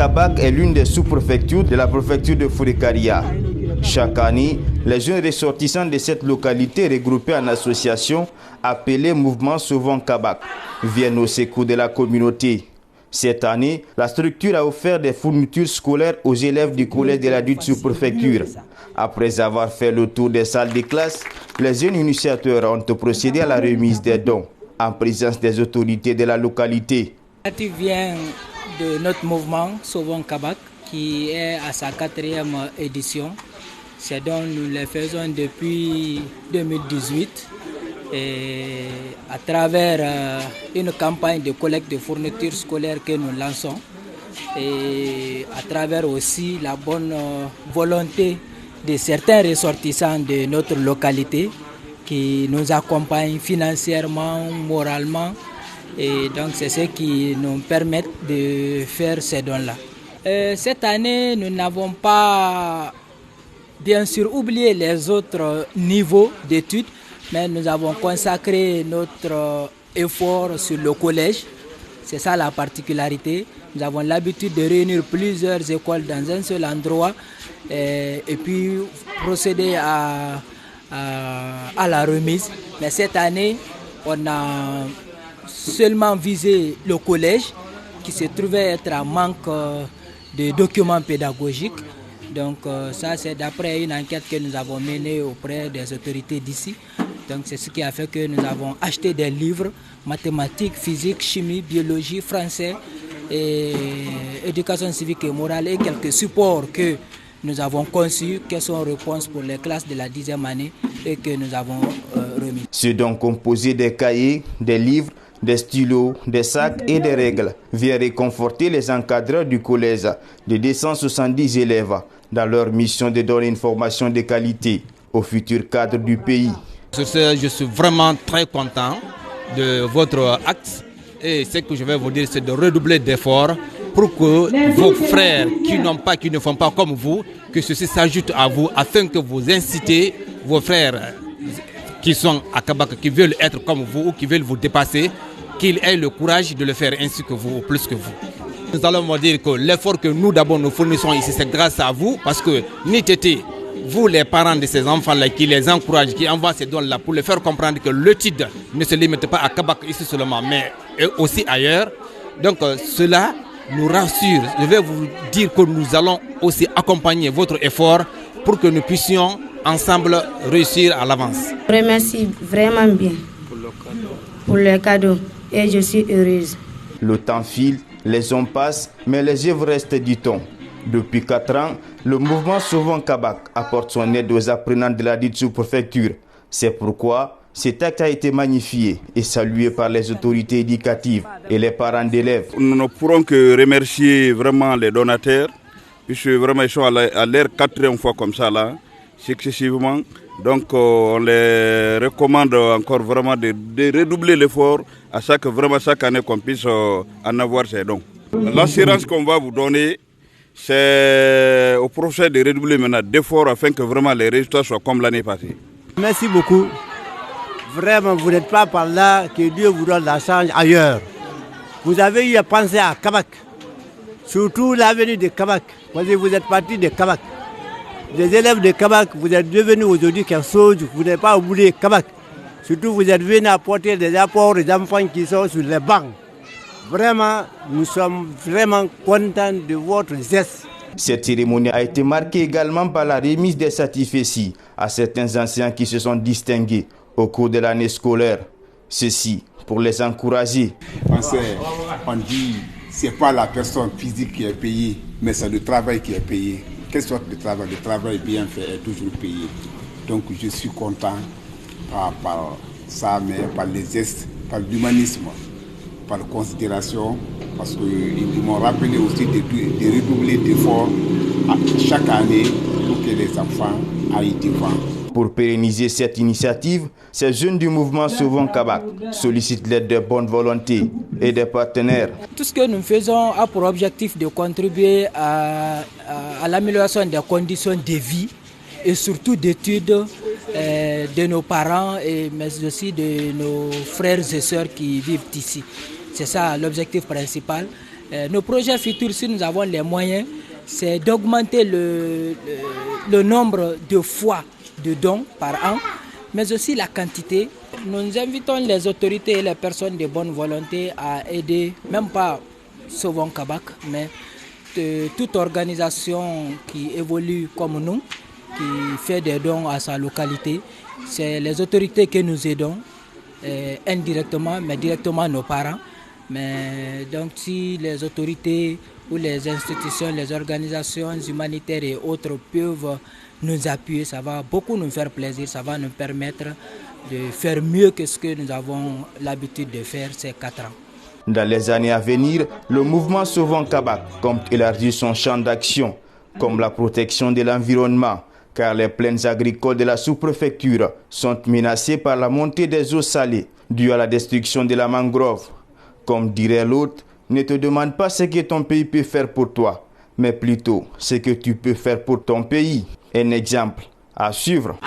Kabak est l'une des sous-préfectures de la préfecture de Fourékaria. Chaque année, les jeunes ressortissants de cette localité regroupés en association, appelée Mouvement Sauvons Kabak, viennent au secours de la communauté. Cette année, la structure a offert des fournitures scolaires aux élèves du collège de la dite sous-préfecture. Après avoir fait le tour des salles de classe, les jeunes initiateurs ont procédé à la remise des dons en présence des autorités de la localité. L'initiative vient de notre mouvement Sauvons Kabak qui est à sa 4e édition. C'est dont nous le faisons depuis 2018 et à travers une campagne de collecte de fournitures scolaires que nous lançons et à travers aussi la bonne volonté de certains ressortissants de notre localité qui nous accompagnent financièrement, moralement et donc c'est ce qui nous permet de faire ces dons-là. Cette année, nous n'avons pas bien sûr oublié les autres niveaux d'études, mais nous avons consacré notre effort sur le collège. C'est ça la particularité. Nous avons l'habitude de réunir plusieurs écoles dans un seul endroit et puis procéder à la remise. Mais cette année, on a seulement visé le collège qui se trouvait être en manque de documents pédagogiques. Donc ça c'est d'après une enquête que nous avons menée auprès des autorités d'ici. Donc c'est ce qui a fait que nous avons acheté des livres, mathématiques, physique, chimie, biologie, français, et éducation civique et morale et quelques supports que nous avons conçus, qui sont réponses pour les classes de la 10e année et que nous avons remis. C'est donc composé des cahiers, des livres, des stylos, des sacs et des règles vient réconforter les encadreurs du collège de 270 élèves dans leur mission de donner une formation de qualité aux futurs cadres du pays. Sur ce, je suis vraiment très content de votre acte et ce que je vais vous dire, c'est de redoubler d'efforts pour que vos frères qui ne font pas comme vous, que ceci s'ajoute à vous afin que vous incitez vos frères qui sont à Kabak, qui veulent être comme vous ou qui veulent vous dépasser, qu'ils aient le courage de le faire ainsi que vous ou plus que vous. Nous allons vous dire que l'effort que nous d'abord nous fournissons ici, c'est grâce à vous parce que n'était vous les parents de ces enfants-là qui les encouragent, qui envoient ces dons-là pour les faire comprendre que le TID ne se limite pas à Kabak ici seulement, mais aussi ailleurs. Donc cela nous rassure. Je vais vous dire que nous allons aussi accompagner votre effort pour que nous puissions ensemble réussir à l'avance. Je remercie vraiment bien pour le cadeau et je suis heureuse. Le temps file, les hommes passent, mais les œuvres restent du temps. Depuis 4 ans, le mouvement Sauvons Kabak apporte son aide aux apprenants de la dite sous-préfecture. C'est pourquoi cet acte a été magnifié et salué par les autorités éducatives et les parents d'élèves. Nous ne pourrons que remercier vraiment les donateurs, puisque vraiment ils sont à leur 4e fois comme ça là, successivement. Donc on les recommande encore vraiment de redoubler l'effort à chaque année qu'on puisse en avoir ces dons. L'assurance qu'on va vous donner, c'est au professeur de redoubler maintenant d'efforts afin que vraiment les résultats soient comme l'année passée. Merci beaucoup. Vraiment, vous n'êtes pas par là que Dieu vous donne la chance ailleurs. Vous avez eu à penser à Kabak, surtout l'avenir de Kabak. Vous êtes parti de Kabak. Les élèves de Kabak, vous êtes devenus aujourd'hui quelque chose, vous n'avez pas oublié Kabak. Surtout, vous êtes venus apporter des apports aux enfants qui sont sur les bancs. Vraiment, nous sommes vraiment contents de votre geste. Cette cérémonie a été marquée également par la remise des satisfecits à certains anciens qui se sont distingués au cours de l'année scolaire. Ceci pour les encourager. On dit ce n'est pas la personne physique qui est payée, mais c'est le travail qui est payé. Quelle sorte de travail? Le travail bien fait est toujours payé. Donc je suis content par ça, mais par les gestes, par l'humanisme, par la considération, parce qu'ils m'ont rappelé aussi de redoubler d'efforts chaque année pour que les enfants aillent devant. Pour pérenniser cette initiative, ces jeunes du mouvement Sauvons Kabak sollicitent l'aide de bonne volonté et des partenaires. Tout ce que nous faisons a pour objectif de contribuer à l'amélioration des conditions de vie et surtout d'études de nos parents, mais aussi de nos frères et sœurs qui vivent ici. C'est ça l'objectif principal. Nos projets futurs, si nous avons les moyens, c'est d'augmenter le nombre de fois de dons par an, mais aussi la quantité. Nous invitons les autorités et les personnes de bonne volonté à aider, même pas Sauvons Kabak, mais toute organisation qui évolue comme nous, qui fait des dons à sa localité. C'est les autorités que nous aidons, indirectement, mais directement nos parents. Mais donc si les autorités ou les institutions, les organisations humanitaires et autres peuvent nous appuyer, ça va beaucoup nous faire plaisir, ça va nous permettre de faire mieux que ce que nous avons l'habitude de faire ces 4 ans. Dans les années à venir, le mouvement Sauvons Kabak compte élargir son champ d'action, comme la protection de l'environnement, car les plaines agricoles de la sous-préfecture sont menacées par la montée des eaux salées due à la destruction de la mangrove. Comme dirait l'autre, ne te demande pas ce que ton pays peut faire pour toi, mais plutôt ce que tu peux faire pour ton pays. Un exemple à suivre.